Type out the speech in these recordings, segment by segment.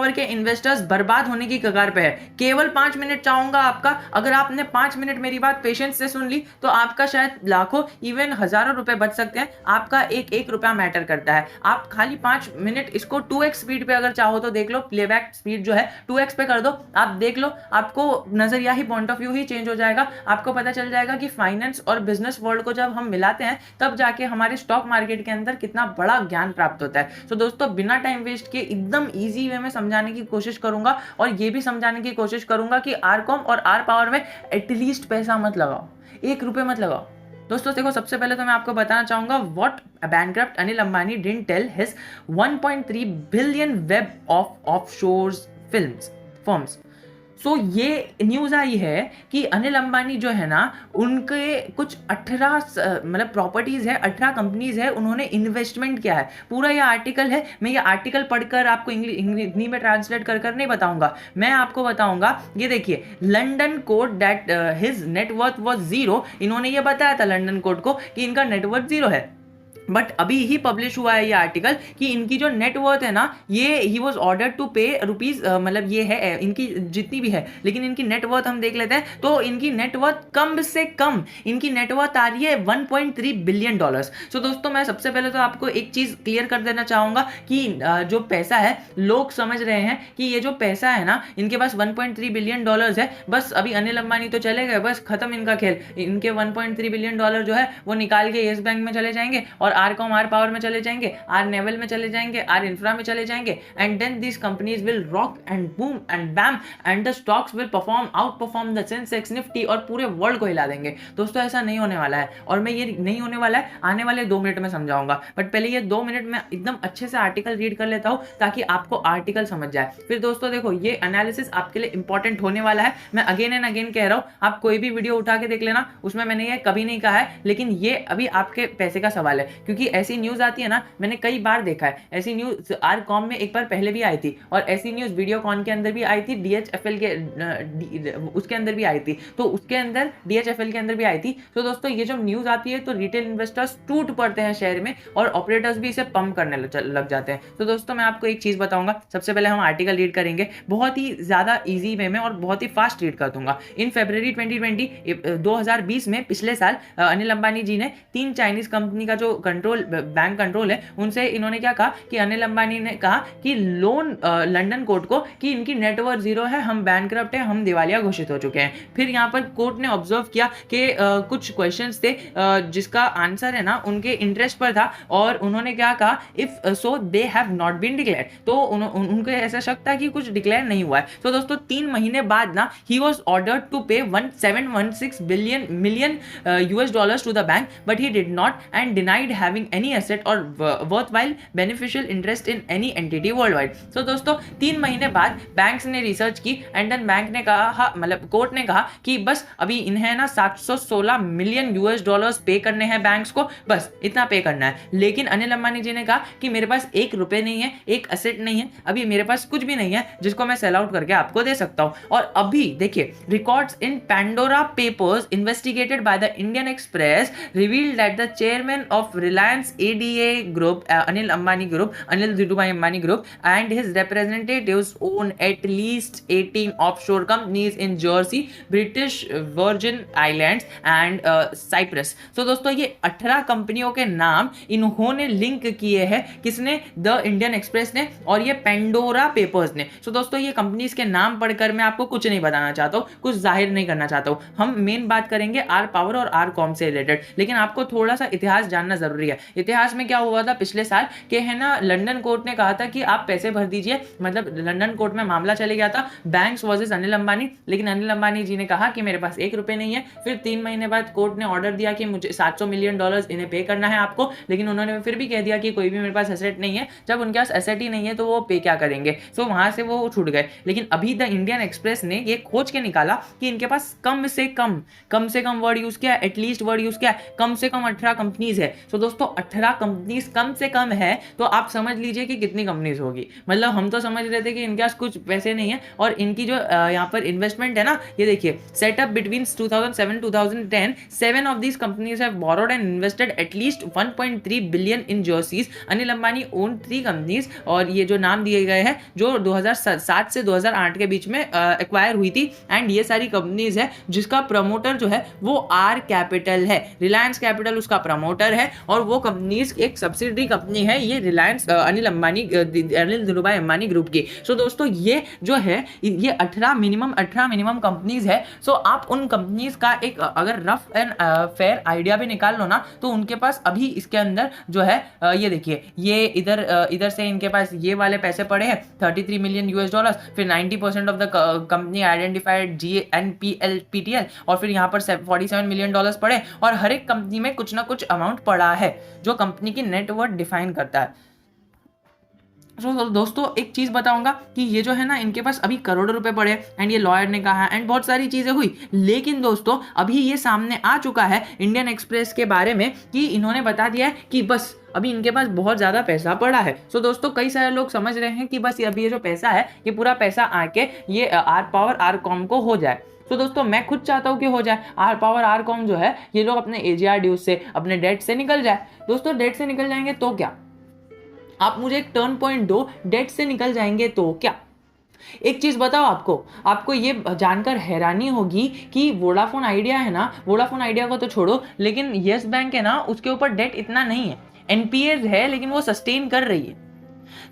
भर के इन्वेस्टर्स बर्बाद होने की कगार पे है। केवल 5 मिनट चाहूंगा आपका, अगर आपने 5 मिनट मेरी बात पेशेंस से सुन ली तो आपका शायद लाखों इवन हजारों रुपए बच सकते हैं। आपका एक एक रुपया मैटर करता है। आप खाली 5 मिनट इसको 2x स्पीड पे अगर चाहो तो देख लो, प्लेबैक स्पीड जो है 2x पे कर दो, आप देख लो, आपको नजरिया ही, पॉइंट ऑफ व्यू ही चेंज हो जाएगा। आपको पता चल जाएगा कि फाइनेंस और बिजनेस वर्ल्ड को जब हम मिलाते हैं तब जाके हमारे स्टॉक मार्केट के अंदर कितना बड़ा ज्ञान प्राप्त होता है। तो दोस्तों बिना टाइम वेस्ट किए एकदम ईजी वे में समझाने की कोशिश करूंगा, और ये भी समझाने की कोशिश करूंगा कि आर कॉम और आर पावर में एटलीस्ट पैसा मत लगाओ, 1 रुपये मत लगाओ। दोस्तों देखो, सबसे पहले तो मैं आपको बताना चाहूंगा what bankrupt Anil Ambani didn't tell his 1.3 billion web of offshore firms. So ये न्यूज़ आई है कि अनिल अंबानी जो है ना, उनके कुछ 18 मतलब प्रॉपर्टीज़ है, 18 कंपनीज है, उन्होंने इन्वेस्टमेंट किया है। पूरा ये आर्टिकल है, मैं ये आर्टिकल पढ़कर आपको हिंदी में ट्रांसलेट कर नहीं बताऊंगा, मैं आपको बताऊंगा। ये देखिए, London court that his net worth was 0, इन्होंने ये बताया था लंडन कोर्ट को कि इनका नेटवर्थ 0 है। बट अभी ही पब्लिश हुआ है ये आर्टिकल कि इनकी जो नेटवर्थ है ना, ये ही was order to pay rupees, मतलब ये है इनकी जितनी भी है, लेकिन इनकी नेटवर्थ हम देख लेते हैं। तो इनकी नेटवर्थ कम से कम इनकी नेटवर्थ आ रही है 1.3 बिलियन डॉलर्स। सो दोस्तों मैं सबसे पहले तो आपको एक चीज क्लियर कर देना चाहूंगा कि जो पैसा है, लोग समझ रहे हैं कि ये जो पैसा है ना, इनके पास 1.3 बिलियन डॉलर्स है, बस अभी अनिल अंबानी तो चले गए, बस खत्म इनका खेल। इनके 1.3 बिलियन डॉलर जो है वो निकाल के येस बैंक में चले जाएंगे, और आर कॉम आर पावर में चले जाएंगे, आर नेवल में चले जाएंगे, आर इंफ्रा में चले जाएंगे, and then this companies will rock and boom and bam and the stocks will perform out perform the Sensex Nifty, और पूरे वर्ल्ड को हिला देंगे। दोस्तों ऐसा नहीं होने वाला है, और मैं ये नहीं होने वाला है आने वाले 2 मिनट में समझाऊंगा। बट पहले ये 2 मिनट में एकदम अच्छे से आर्टिकल रीड कर लेता हूँ ताकि आपको आर्टिकल समझ जाए। फिर दोस्तों देखो, ये एनालिसिस आपके लिए इंपॉर्टेंट होने वाला है। मैं अगेन एंड अगेन कह रहा हूँ, आप कोई भी वीडियो उठा के देख लेना, उसमें मैंने ये कभी नहीं कहा है, लेकिन ये अभी आपके पैसे का सवाल है, क्योंकि ऐसी न्यूज आती है ना, मैंने कई बार देखा है। ऐसी न्यूज आर कॉम में एक बार पहले भी आई थी, और ऐसी न्यूज वीडियोकॉन के अंदर भी आई थी, DHFL के उसके अंदर भी आई थी, तो उसके अंदर DHFL के अंदर भी आई थी। तो दोस्तों ये जो न्यूज आती है तो रिटेल इन्वेस्टर्स टूट पड़ते हैं शेयर में, और ऑपरेटर्स भी इसे पंप करने लग जाते हैं। तो दोस्तों मैं आपको एक चीज बताऊंगा, सबसे पहले हम आर्टिकल रीड करेंगे, बहुत ही ज्यादा ईजी वे में और बहुत ही फास्ट रीड कर दूंगा। इन फरवरी 2020 में, पिछले साल, अनिल अंबानी जी ने 3 चाइनीज कंपनी का जो बैंक कंट्रोल है, उनसे इन्होंने क्या कहा कि अनिल अंबानी ने कहा कि लोन लंदन कोर्ट को कि इनकी नेटवर्थ 0 है, हम बैंकक्रप्ट है, हम दिवालिया घोषित हो चुके हैं। फिर यहाँ पर कोर्ट ने ऑब्जर्व किया कि कुछ क्वेश्चंस थे जिसका आंसर है ना उनके इंटरेस्ट पर था, और उन्होंने क्या कहा, if so they have not been declare, तो उनको ऐसा शक था कि कुछ डिक्लेयर नहीं हुआ है। तो दोस्तों 3 महीने बाद ना, he was ordered to pay 1716 million US dollars to the bank, but he did not and denied having any asset or worthwhile beneficial interest in any entity worldwide. तो दोस्तों 3 महीने बाद बैंक्स ने रिसर्च की, and then bank ने कहा, मतलब court ने कहा कि बस अभी इन्हें ना 716 मिलियन US डॉलर्स पे करने हैं बैंक्स को, बस इतना पे करना है। लेकिन अनिल अंबानी जी ने कहा कि मेरे पास 1 रुपए नहीं है, एक एसेट नहीं है, अभी मेरे पास कुछ भी नहीं है जिसको मैं सेल आउट करके आपको दे सकता हूं। और अभी देखिए, records in Pandora papers investigated by the Indian express revealed that the chairman of Reliance ADA group, Anil Ambani Group, Anil Dhirubhai Ambani Group, and his representatives own at least 18 offshore companies in Jersey, British Virgin Islands and Cyprus. So दोस्तों ये 18 कंपनियों के नाम इन्होंने link किए हैं, किसने, the Indian express ने और ये पेंडोरा पेपर्स ने। सो दोस्तों ये कंपनीज के नाम पढ़कर मैं आपको कुछ नहीं बताना चाहता हूँ, कुछ जाहिर नहीं करना चाहता हूँ। हम मेन बात करेंगे आर पावर और आर कॉम से रिलेटेड, लेकिन आपको थोड़ा सा इतिहास जानना जरूरी है। इतिहास में क्या हुआ था पिछले साल कि है ना, लंदन कोर्ट ने कहा था कि आप पैसे भर दीजिए, मतलब लंदन कोर्ट में मामला चले गया था बैंक्स वर्सेस अनिल अंबानी, लेकिन अनिल अंबानी जी ने कहा कि मेरे पास 1 रुपए नहीं है। फिर 3 महीने बाद कोर्ट ने ऑर्डर दिया कि मुझे 700 मिलियन डॉलर्स इन्हें पे करना है आपको, लेकिन उन्होंने फिर भी कह दिया कि कोई भी मेरे पास एसेट नहीं है। जब उनके पास एसेट ही नहीं है तो वो पे क्या करेंगे, सो वहां से वो छूट गए। लेकिन अभी द इंडियन एक्सप्रेस ने ये खोज के निकाला कि इनके पास कम से कम वर्ड यूज किया, एटलीस्ट वर्ड यूज किया, कम से कम 18 कंपनीज है। सो दोस्तों 18 कंपनीज कम से कम है, तो आप समझ लीजिए कि कितनी कंपनीज होगी। मतलब हम तो समझ रहे थे कि इनके पास कुछ पैसे नहीं है, और इनकी जो यहाँ पर इन्वेस्टमेंट है ना, ये देखिए, setup between 2007 2010 7 of these companies have borrowed and invested at least 1.3 billion in jerseys. Anil Ambani own 3 companies, और ये जो नाम दिए गए हैं जो 2007 से 2008 के बीच में एक्वायर हुई थी, एंड ये सारी कंपनीज है जिसका प्रमोटर जो है वो आर कैपिटल है। रिलायंस कैपिटल उसका प्रमोटर है, और वो कंपनीज एक सब्सिडरी कंपनी है ये रिलायंस अनिल अंबानी अनिल धीरूभाई अंबानी ग्रुप की। सो दोस्तों ये जो है ये 18 मिनिमम कंपनीज है। सो आप उन कंपनीज का एक अगर रफ एंड फेयर आइडिया भी निकाल लो ना, तो उनके पास अभी इसके अंदर जो है ये देखिए, ये इधर से इनके पास ये वाले पैसे पड़े हैं 33 मिलियन यूएस डॉलर, फिर 90% of the company identified GNPL और फिर यहाँ पर 47 मिलियन डॉलर्स पड़े, और हर एक कंपनी में कुछ ना कुछ अमाउंट पड़ा है जो कंपनी की नेटवर्थ डिफाइन करता है। तो दोस्तों एक चीज बताऊंगा कि ये जो है ना, इनके पास अभी करोड़ों रुपए पड़े, एंड ये लॉयर ने कहा एंड बहुत सारी चीजें हुई, लेकिन दोस्तों अभी ये सामने आ चुका है इंडियन एक्सप्रेस के बारे में कि इन्होंने बता दिया है कि बस अभी इनके पास बहुत ज्यादा पैसा पड़ा है। सो दोस्तों कई सारे लोग समझ रहे हैं कि बस अभी ये जो पैसा है ये पूरा पैसा आके ये आर पावर आर कॉम को हो जाए। तो दोस्तों मैं खुद चाहता हूँ कि हो जाए, आर पावर आर कॉम जो है ये लोग अपने AGR ड्यूज से, अपने डेट से निकल जाए। दोस्तों डेट से निकल जाएंगे तो क्या, आप मुझे एक टर्न पॉइंट दो, डेट से निकल जाएंगे तो क्या। एक चीज बताओ, आपको ये जानकर हैरानी होगी कि वोडाफोन आइडिया है ना, वोडाफोन आइडिया को तो छोड़ो, लेकिन येस बैंक है ना, उसके ऊपर डेट इतना नहीं है, NPAs है लेकिन वो सस्टेन कर रही है।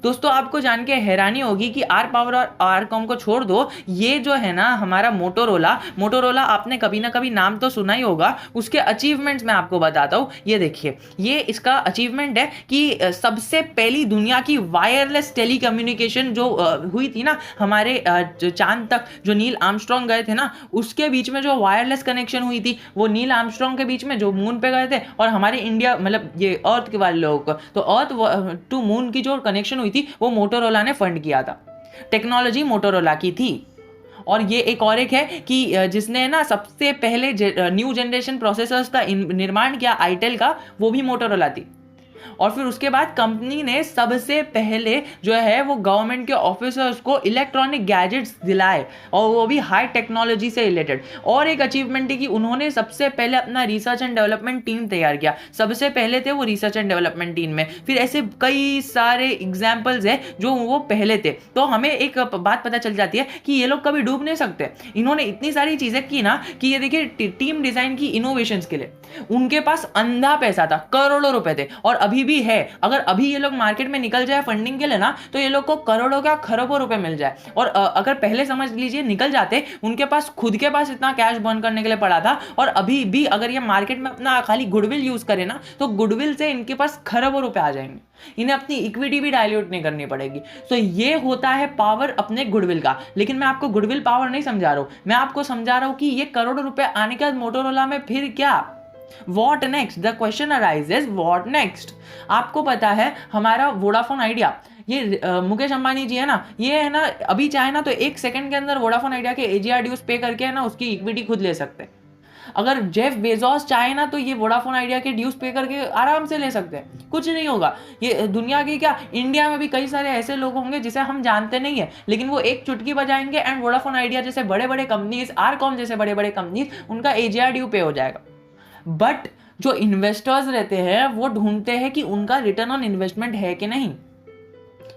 दोस्तों आपको जान के हैरानी होगी कि आर पावर और आर कॉम को छोड़ दो, ये जो है ना हमारा मोटोरोला आपने कभी ना कभी नाम तो सुना ही होगा। उसके अचीवमेंट्स मैं आपको बताता हूँ। ये देखिए, ये इसका अचीवमेंट है कि सबसे पहली दुनिया की वायरलेस टेलीकम्युनिकेशन जो हुई थी ना हमारे चांद तक, जो नील आर्मस्ट्रॉन्ग गए थे ना, उसके बीच में जो वायरलेस कनेक्शन हुई थी वो नील आर्मस्ट्रॉन्ग के बीच में जो मून पे गए थे, और हमारे इंडिया मतलब ये अर्थ के वाले लोगों को, तो अर्थ टू मून की जो कनेक्शन हुई थी वो मोटोरोला ने फंड किया था, टेक्नोलॉजी मोटोरोला की थी। और ये एक है कि जिसने ना सबसे पहले न्यू जनरेशन प्रोसेसर्स का निर्माण किया आईटेल का, वो भी मोटोरोला थी। और फिर उसके बाद कंपनी ने सबसे पहले जो है वो गवर्नमेंट के ऑफिसर्स को इलेक्ट्रॉनिक गैजेट्स दिलाए, और वो भी हाई टेक्नोलॉजी से रिलेटेड। और एक अचीवमेंट है कि उन्होंने सबसे पहले अपना रिसर्च एंड डेवलपमेंट टीम तैयार किया, सबसे पहले थे वो रिसर्च एंड डेवलपमेंट टीम में। फिर ऐसे कई सारे एग्जाम्पल्स है जो वो पहले थे। तो हमें एक बात पता चल जाती है कि ये लोग कभी डूब नहीं सकते। इन्होंने इतनी सारी चीजें की ना कि ये देखिए, टीम डिजाइन की इनोवेशंस के लिए उनके पास अंधा पैसा था, करोड़ों रुपए थे, और अभी भी है। अगर अभी ये लोग मार्केट में निकल जाए फंडिंग के लिए ना, तो ये लोग को करोड़ों का खरबों रुपए मिल जाए। और अगर पहले समझ लीजिए निकल जाते, उनके पास खुद के पास इतना कैश बर्न करने के लिए पड़ा था, और अभी भी अगर ये मार्केट में अपना खाली गुडविल यूज करे ना, तो गुडविल से इनके पास खरबों रुपए आ जाएंगे, इन्हें अपनी इक्विटी भी डायल्यूट नहीं करनी पड़ेगी। तो ये होता है पावर अपने गुडविल का। लेकिन मैं आपको गुडविल पावर नहीं समझा रहा हूं, मैं आपको समझा रहा हूं कि ये करोड़ों रुपए आने के बाद मोटोरोला में फिर क्या, What next? The question arises, what next? आपको पता है हमारा वोडाफोन आइडिया, ये मुकेश अंबानी जी है ना, ये है ना अभी चाहे ना तो 1 सेकंड के अंदर वोडाफोन आइडिया के AGR ड्यूज पे करके है ना उसकी इक्विटी खुद ले सकते हैं। अगर जेफ बेजोस चाहे ना तो ये वोडाफोन आइडिया के ड्यूज पे करके आराम से ले सकते हैं, कुछ नहीं होगा। ये दुनिया के क्या, इंडिया में भी कई सारे ऐसे लोग होंगे जिसे हम जानते नहीं है, लेकिन वो एक चुटकी बजाएंगे एंड वोडाफोन आइडिया जैसे बड़े बड़े कंपनीज, आरकॉम जैसे बड़े बड़े कंपनीज, उनका AGR ड्यू पे हो जाएगा। बट जो इन्वेस्टर्स रहते हैं वो ढूंढते हैं कि उनका रिटर्न ऑन इन्वेस्टमेंट है कि नहीं।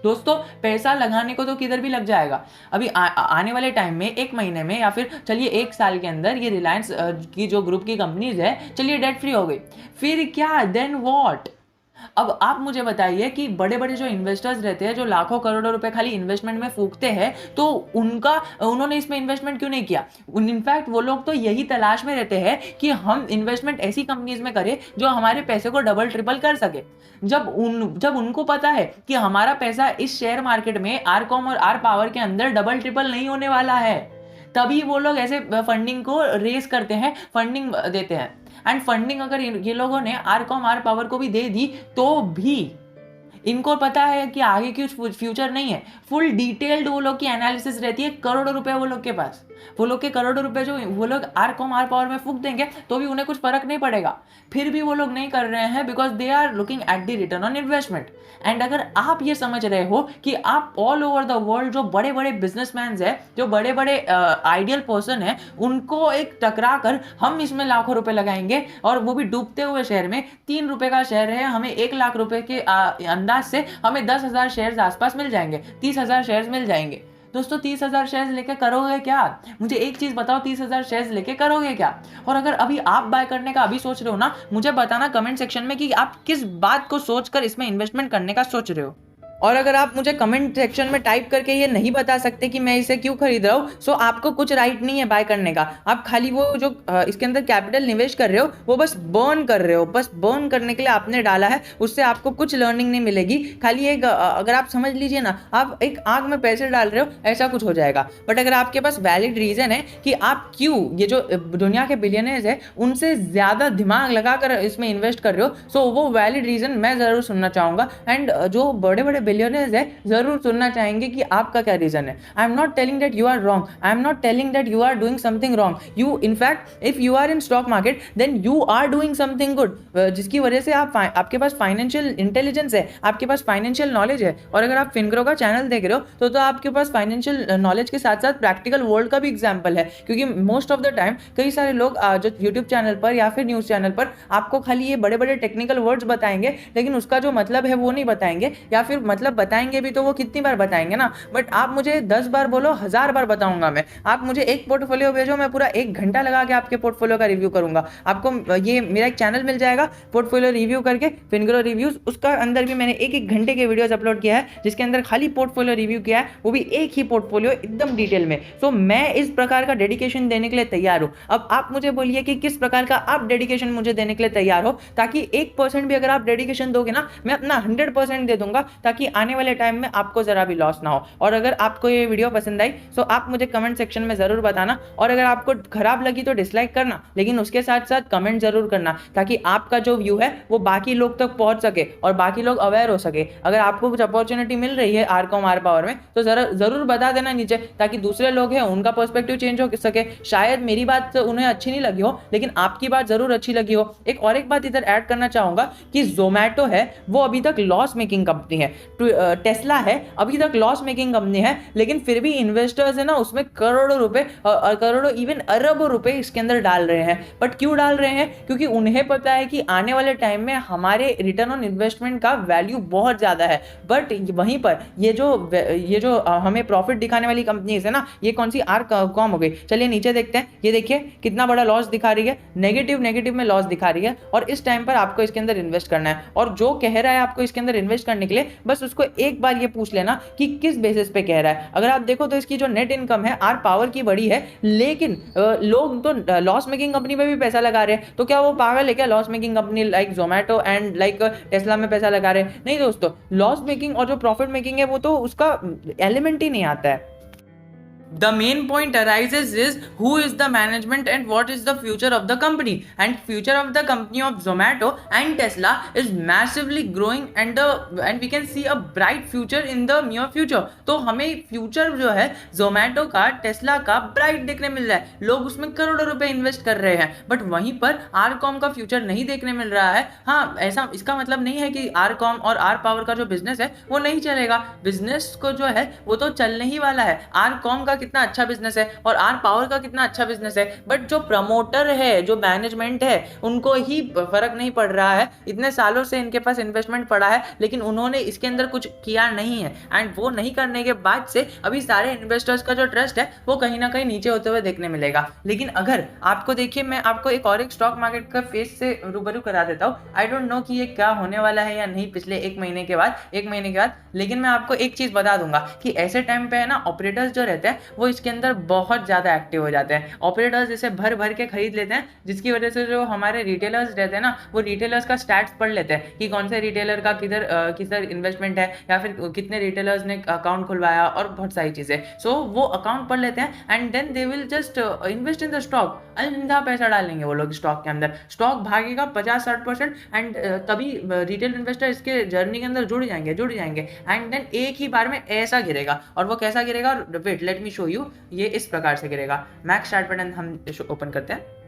दोस्तों पैसा लगाने को तो किधर भी लग जाएगा। अभी आने वाले टाइम में 1 महीने में या फिर चलिए 1 साल के अंदर ये रिलायंस की जो ग्रुप की कंपनीज है चलिए डेट फ्री हो गई, फिर क्या, देन व्हाट। अब आप मुझे बताइए कि बड़े बड़े जो इन्वेस्टर्स रहते हैं जो लाखों करोड़ों रुपए खाली इन्वेस्टमेंट में फूकते हैं, तो उन्होंने इसमें इन्वेस्टमेंट क्यों नहीं किया। इनफैक्ट वो लोग तो यही तलाश में रहते हैं कि हम इन्वेस्टमेंट ऐसी कंपनीज में करें जो हमारे पैसे को डबल ट्रिपल कर सके। जब उनको पता है कि हमारा पैसा इस शेयर मार्केट में आरकॉम और आर पावर के अंदर डबल ट्रिपल नहीं होने वाला है, तभी वो लोग ऐसे फंडिंग को रेस करते हैं, फंडिंग देते हैं। एंड फंडिंग अगर ये लोगों ने आरकॉम आर पावर को भी दे दी तो भी इनको पता है कि आगे की फ्यूचर नहीं है। फुल डिटेल्ड वो लोग की एनालिसिस रहती है, करोड़ों रुपए वो लोग के पास। वो लोग के करोड़ों रुपए जो वो लोग आर कॉम आर पावर में फूक देंगे तो भी उन्हें कुछ फर्क नहीं पड़ेगा, फिर भी वो लोग नहीं कर रहे हैं because they are looking at the return on investment. And अगर आप ये समझ रहे हो कि आप ऑल ओवर द वर्ल्ड जो बड़े बड़े बिजनेसमैन है, जो बड़े बड़े आइडियल पर्सन है, उनको एक टकरा कर हम इसमें लाखों रुपए लगाएंगे और वो भी डूबते हुए शेयर में, 3 रुपए का शेयर है, हमें 1 लाख रुपए के अंदाज से हमें 10,000 शेयर आसपास मिल जाएंगे, 30,000 शेयर मिल जाएंगे। दोस्तों 30,000 शेयर्स लेके करोगे क्या? मुझे एक चीज बताओ, 30,000 शेयर्स लेके करोगे क्या? और अगर अभी आप बाय करने का अभी सोच रहे हो ना, मुझे बताना कमेंट सेक्शन में कि आप किस बात को सोचकर इसमें इन्वेस्टमेंट करने का सोच रहे हो। और अगर आप मुझे कमेंट सेक्शन में टाइप करके ये नहीं बता सकते कि मैं इसे क्यों खरीद रहा हूँ, सो आपको कुछ राइट नहीं है बाय करने का। आप खाली वो जो इसके अंदर कैपिटल निवेश कर रहे हो वो बस बर्न कर रहे हो, बस बर्न करने के लिए आपने डाला है, उससे आपको कुछ लर्निंग नहीं मिलेगी। खाली एक अगर आप समझ लीजिए ना, आप एक आग में पैसे डाल रहे हो, ऐसा कुछ हो जाएगा। बट अगर आपके पास वैलिड रीजन है कि आप क्यों ये जो दुनिया के बिलियनर्स है उनसे ज्यादा दिमाग लगाकर इसमें इन्वेस्ट कर रहे हो, सो वो वैलिड रीजन मैं जरूर सुनना चाहूंगा। एंड जो बड़े बड़े बिलियनर्स है जरूर सुनना चाहेंगे कि आपका क्या रीजन है। I am not telling that you are wrong, I am not telling that you are doing something wrong. You in fact if you are in stock market then you are doing something good, जिसकी वजह से आप आपके पास financial intelligence है, आपके पास financial knowledge है। और अगर आप फिनग्रो का चैनल देख रहे हो तो आपके पास फाइनेंशियल नॉलेज के साथ साथ प्रैक्टिकल वर्ल्ड का भी एग्जाम्पल है, क्योंकि मोस्ट ऑफ द टाइम कई सारे लोग जो यूट्यूब चैनल पर या फिर न्यूज चैनल पर आपको खाली ये बड़े बड़े टेक्निकल वर्ड्स बताएंगे, लेकिन उसका जो मतलब है वो नहीं बताएंगे, या फिर मतलब बताएंगे भी तो वो कितनी बार बताएंगे ना। बट आप मुझे 10 बार बोलो, 1000 बार बताऊंगा मैं। आप मुझे एक पोर्टफोलियो भेजो, मैं पूरा 1 घंटा लगा के आपके पोर्टफोलियो का रिव्यू करूंगा। आपको ये मेरा एक चैनल मिल जाएगा पोर्टफोलियो रिव्यू करके, फिनग्रो रिव्यूज, उसका अंदर भी मैंने 1-1 घंटे के वीडियोस अपलोड किया है जिसके अंदर खाली पोर्टफोलियो रिव्यू किया है, वो भी एक ही पोर्टफोलियो एकदम डिटेल में। सो मैं इस प्रकार का डेडिकेशन देने के लिए तैयार हूं। अब आप मुझे बोलिए कि किस प्रकार का आप डेडिकेशन मुझे देने के लिए तैयार हो, ताकि 1% भी अगर आप डेडिकेशन दोगे ना, मैं अपना 100% दे दूंगा, ताकि आने वाले टाइम में आपको जरा भी लॉस ना हो। और अगर आपको ये वीडियो पसंद आई तो आप मुझे कमेंट सेक्शन में जरूर बताना, और अगर आपको खराब लगी तो डिसलाइक करना, लेकिन उसके साथ साथ कमेंट जरूर करना, ताकि आपका जो व्यू है वो बाकी लोग तक पहुंच सके और बाकी लोग अवेयर हो सके। अगर आपको कुछ अपॉर्चुनिटी मिल रही है आरकॉम आर पावर में तो जरूर बता देना नीचे, ताकि दूसरे लोग हैं उनका पर्सपेक्टिव चेंज हो सके। शायद मेरी बात उन्हें अच्छी नहीं लगी हो, लेकिन आपकी बात जरूर अच्छी लगी हो। एक बात इधर ऐड करना चाहूंगा कि जोमैटो है वो अभी तक लॉस मेकिंग कंपनी है, टेस्ला है अभी तक लॉस मेकिंग कंपनी है, लेकिन फिर भी इन्वेस्टर्स है ना उसमें करोड़ों रुपए और करोड़ों इवन अरबों रुपए इसके अंदर डाल रहे हैं। बट क्यों डाल रहे हैं? क्योंकि उन्हें पता है कि आने वाले टाइम में हमारे रिटर्न ऑन इन्वेस्टमेंट का वैल्यू बहुत ज्यादा है। बट वहीं पर ये जो हमें प्रॉफिट दिखाने वाली कंपनीज है ना, ये कौन सी आर कॉम हो गई। चलिए नीचे देखते हैं, ये देखिए कितना बड़ा लॉस दिखा रही है, नेगेटिव में लॉस दिखा रही है, और इस टाइम पर आपको इसके अंदर इन्वेस्ट करना है। और जो कह रहा है आपको इसके अंदर इन्वेस्ट करने के लिए, बस उसको एक बार ये पूछ लेना कि किस बेसिस पे कह रहा है। अगर आप देखो तो इसकी जो नेट इनकम है आर पावर की बड़ी है, लेकिन लोग तो लॉस मेकिंग कंपनी में भी पैसा लगा रहे हैं। तो क्या वो पागल है क्या? Loss making company like Zomato and like Tesla में पैसा लगा रहे हैं? नहीं दोस्तों, लॉस मेकिंग और जो प्रॉफिट मेकिंग है वो तो उसका एलिमेंट ही नहीं आता है। The main point arises is who is the management and what is the future of the company, and future of the company of Zomato and Tesla is massively growing, and we can see a bright future in the near future। तो हमें future जो है Zomato का, Tesla का bright देखने मिल रहा है, लोग उसमें करोड़ों रुपए इन्वेस्ट कर रहे हैं। बट वहीं पर आरकॉम का फ्यूचर नहीं देखने मिल रहा है। हाँ, ऐसा इसका मतलब नहीं है कि आरकॉम और आर पावर का जो बिजनेस है वो नहीं चलेगा। बिजनेस को जो है वो तो चलने ही वाला है। आरकॉम का कितना अच्छा बिजनेस है और आर पावर का कितना अच्छा बिजनेस है, बट जो प्रमोटर है, जो मैनेजमेंट है, उनको ही फर्क नहीं पड़ रहा है। इतने सालों से इनके पास इन्वेस्टमेंट पड़ा है, लेकिन उन्होंने इसके अंदर कुछ किया नहीं है, एंड वो नहीं करने के बाद से अभी सारे इन्वेस्टर्स का जो ट्रस्ट है वो कहीं ना कहीं नीचे होते हुए देखने मिलेगा। लेकिन अगर आपको देखिए, मैं आपको एक स्टॉक मार्केट का फेस से रूबरू करा देता हूँ। आई डोंट नो कि ये क्या होने वाला है या नहीं पिछले 1 महीने के बाद, लेकिन मैं आपको एक चीज बता दूंगा कि ऐसे टाइम पे है ना, ऑपरेटर्स जो रहते हैं वो इसके अंदर बहुत ज्यादा एक्टिव हो जाते हैं। ऑपरेटर्स इसे भर भर के खरीद लेते हैं, जिसकी वजह से जो हमारे रिटेलर्स रहते हैं ना, वो रिटेलर्स का स्टैट्स पढ़ लेते हैं कि कौन से रिटेलर का किधर इन्वेस्टमेंट है, या फिर कितने रिटेलर्स ने अकाउंट खुलवाया, और बहुत सारी चीजें। सो वो अकाउंट पढ़ लेते हैं and then they will just invest in the stock. अंधा पैसा डालेंगे वो लोग स्टॉक के अंदर, स्टॉक भागेगा 50-60%, एंड तभी रिटेल इन्वेस्टर इसके जर्नी के अंदर जुड़ जाएंगे, एंड देन एक ही बार में ऐसा गिरेगा। और वो कैसा गिरेगा, wait let me show show you, ये इस प्रकार से गिरेगा। मैक्स चार्ट पैटर्न हम ओपन करते हैं।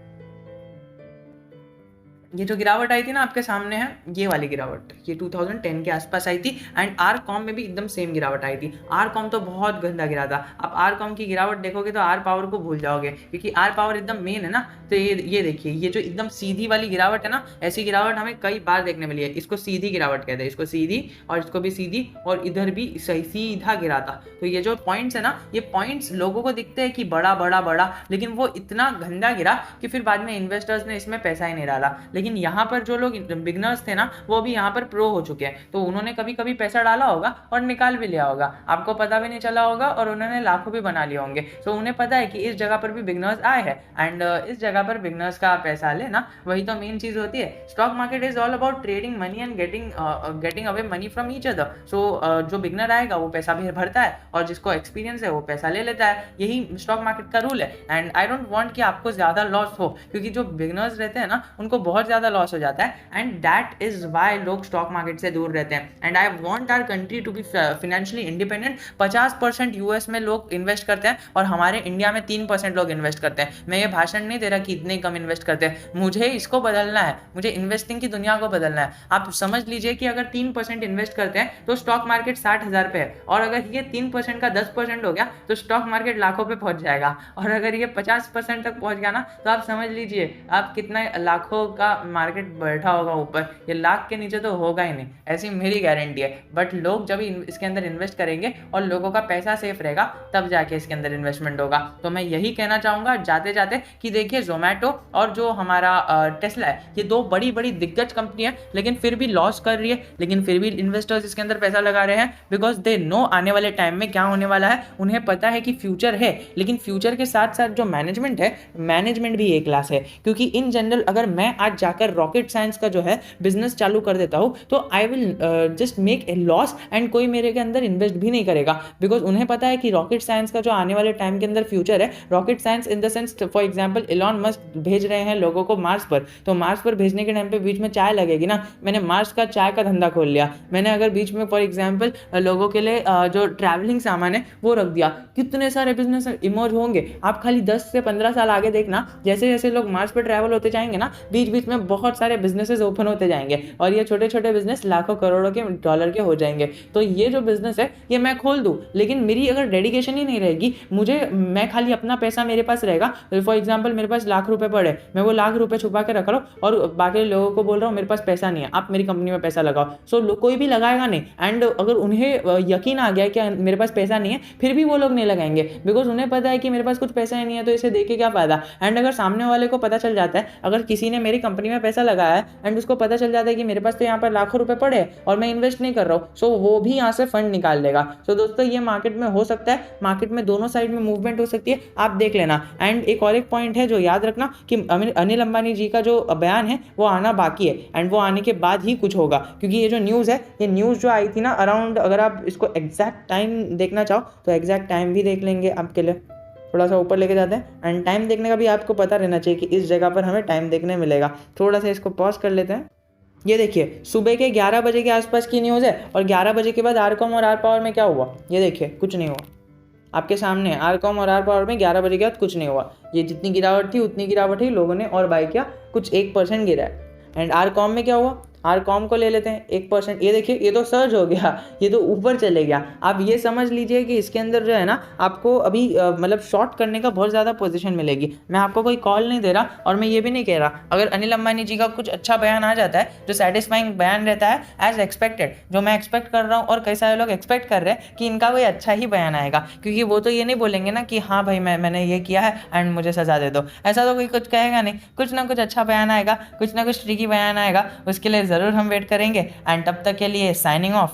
ये जो गिरावट आई थी ना आपके सामने है, ये वाली गिरावट, ये 2010 के आसपास आई थी। एंड आर कॉम में भी एकदम सेम गिरावट आई थी। आर कॉम तो बहुत गंदा गिरा था। आप आर कॉम की गिरावट देखोगे तो आर पावर को भूल जाओगे, क्योंकि आर पावर एकदम मेन है ना। तो ये देखिए, ये जो एकदम सीधी वाली गिरावट है ना, ऐसी गिरावट हमें कई बार देखने मिली है। इसको सीधी गिरावट कहते हैं, इसको सीधी, और इसको भी सीधी, और इधर भी सही सीधा गिरा था। तो ये जो पॉइंट्स है ना, ये पॉइंट्स लोगों को दिखते हैं कि बड़ा बड़ा बड़ा, लेकिन वो इतना गंदा गिरा कि फिर बाद में इन्वेस्टर्स ने इसमें पैसा ही नहीं डाला। लेकिन यहाँ पर जो लोग बिगनर्स थे ना, वो भी यहाँ पर प्रो हो चुके हैं, तो उन्होंने कभी कभी पैसा डाला होगा और निकाल भी लिया होगा, आपको पता भी नहीं चला होगा, और उन्होंने लाखों भी बना लिए होंगे। तो उन्हें पता है कि इस जगह पर भी बिगनर्स आए हैं, एंड इस जगह पर बिगनर्स का पैसा लेना वही तो मेन चीज होती है। Stock market is all about trading money and getting away money from each other. So जो बिगनर आएगा वो पैसा भी भरता है, और जिसको एक्सपीरियंस है वो पैसा ले लेता है। यही स्टॉक मार्केट का रूल है। एंड आई डोंट वांट कि आपको ज्यादा लॉस हो, क्योंकि जो बिगनर्स रहते हैं ना, उनको बहुत ज्यादा लॉस हो जाता है, एंड दैट इज वाई लोग स्टॉक मार्केट से दूर रहते हैं। And I want our country to be financially independent. 50% US में लोग इन्वेस्ट करते हैं, और हमारे इंडिया में 3% लोग इन्वेस्ट करते हैं। मैं ये भाषण नहीं दे रहा कि इतने कम इन्वेस्ट करते हैं, मुझे इसको बदलना है, मुझे इन्वेस्टिंग की दुनिया को बदलना है। आप समझ लीजिए कि अगर 3% इन्वेस्ट करते हैं तो स्टॉक मार्केट 60,000 पे है, और अगर ये 3% का 10% हो गया तो स्टॉक मार्केट लाखों पे पहुंच जाएगा। और अगर ये 50% तक पहुंच गया ना, तो आप समझ लीजिए आप कितना लाखों का मार्केट बैठा होगा ऊपर। ये लाख के नीचे तो होगा ही नहीं, ऐसी मेरी गारंटी है। बट लोग जब इसके अंदर इन्वेस्ट करेंगे और लोगों का पैसा सेफ रहेगा, तब जाके इसके अंदर इन्वेस्टमेंट होगा। तो मैं यही कहना चाहूंगा जाते जाते कि देखिए, जोमेटो और जो हमारा टेस्ला है, ये दो बड़ी बड़ी दिग्गज कंपनी है, लेकिन फिर भी लॉस कर रही है, लेकिन फिर भी इन्वेस्टर्स इसके अंदर पैसा लगा रहे हैं, बिकॉज दे नो आने वाले टाइम में क्या होने वाला है। उन्हें पता है कि फ्यूचर है, लेकिन फ्यूचर के साथ साथ जो मैनेजमेंट है, मैनेजमेंट भी एक क्लास है। क्योंकि इन जनरल अगर मैं आज जाकर रॉकेट साइंस का जो है बिजनेस चालू कर देता हूँ, तो I will just make a loss, and कोई मेरे के अंदर इन्वेस्ट भी नहीं करेगा, बिकॉज उन्हें पता है कि रॉकेट साइंस का जो आने वाले टाइम के अंदर फ्यूचर है। Rocket science in the sense, for example Elon Musk भेज रहे हैं लोगों को मार्स पर, तो मार्स पर भेजने के टाइम पे बीच में चाय लगेगी ना। मैंने मार्स का चाय का धंधा खोल लिया। मैंने अगर बीच में फॉर एग्जांपल लोगों के लिए जो ट्रैवलिंग सामान है वो रख दिया, कितने सारे बिजनेस इमर्ज होंगे। आप खाली 10 से 15 साल आगे देखना, जैसे जैसे लोग मार्स पर ट्रैवल होते जाएंगे ना, बीच बीच में बहुत सारे बिजनेसेस ओपन होते जाएंगे, और ये छोटे छोटे बिजनेस लाखों करोड़ों के डॉलर के हो जाएंगे। तो ये जो बिजनेस है ये मैं खोल दूं, लेकिन मेरी अगर डेडिकेशन ही नहीं रहेगी, मैं खाली अपना पैसा मेरे पास रहेगा। फॉर एग्जांपल मेरे पास लाख रुपए पड़े, मैं वो लाख रुपए छुपा के रख रहा हूँ, और बाकी लोगों को बोल रहा हूँ मेरे पास पैसा नहीं है, आप मेरी कंपनी में पैसा लगाओ। सो कोई भी लगाएगा नहीं। एंड अगर उन्हें यकीन आ गया कि मेरे पास पैसा नहीं है, फिर भी वो लोग नहीं लगाएंगे, बिकॉज उन्हें पता है कि मेरे पास कुछ पैसा ही नहीं है, तो इसे देके क्या फायदा। एंड अगर सामने वाले को पता चल जाता है, अगर किसी ने मेरी कंपनी में पैसा लगाया है एंड उसको पता चल जाता है कि मेरे पास तो यहाँ पर लाखों रुपए पड़े और मैं इन्वेस्ट नहीं कर रहा हूँ, सो वो भी यहाँ से फंड निकाल लेगा। सो दोस्तों, ये मार्केट में हो सकता है, मार्केट में दोनों साइड में मूवमेंट हो सकती है, आप देख लेना। एंड एक और एक पॉइंट है जो याद रखना कि अनिल अंबानी जी का जो बयान है वो आना बाकी है, एंड वो आने के बाद ही कुछ होगा। क्योंकि ये जो न्यूज़ है, ये न्यूज़ जो आई थी ना अराउंड, अगर आप इसको एग्जैक्ट टाइम देखना चाहो तो एग्जैक्ट टाइम भी देख लेंगे आपके लिए, थोड़ा सा ऊपर लेके जाते हैं। एंड टाइम देखने का भी आपको पता रहना चाहिए कि इस जगह पर हमें टाइम देखने मिलेगा। थोड़ा सा इसको पॉज कर लेते हैं। ये देखिए, सुबह के 11 बजे के आसपास की न्यूज़ है, और 11 बजे के बाद आरकॉम और आर पावर में क्या हुआ, ये देखिए कुछ नहीं हुआ। आपके सामने आरकॉम और आर पावर में 11 बजे के बाद कुछ नहीं हुआ। ये जितनी गिरावट थी उतनी गिरावट ही लोगों ने और बाई किया, कुछ 1% गिरा है। एंड आरकॉम में क्या हुआ, आरकॉम को ले लेते हैं 1%। ये देखिए, ये तो सर्ज हो गया, ये तो ऊपर चले गया। आप ये समझ लीजिए कि इसके अंदर जो है ना, आपको अभी मतलब शॉर्ट करने का बहुत ज़्यादा पोजीशन मिलेगी। मैं आपको कोई कॉल नहीं दे रहा, और मैं ये भी नहीं कह रहा, अगर अनिल अंबानी जी का कुछ अच्छा बयान आ जाता है, जो सेटिस्फाइंग बयान रहता है एज एक्सपेक्टेड, जो मैं एक्सपेक्ट कर रहा हूँ और कई सारे लोग एक्सपेक्ट कर रहे हैं कि इनका कोई अच्छा ही बयान आएगा, क्योंकि वो तो ये नहीं बोलेंगे ना कि हाँ भाई मैंने ये किया है एंड मुझे सजा दे दो, ऐसा तो कोई कुछ कहेगा नहीं। कुछ ना कुछ अच्छा बयान आएगा, कुछ ना कुछ ट्रिकी बयान आएगा, उसके लिए ज़रूर हम वेट करेंगे। एंड तब तक के लिए साइनिंग ऑफ।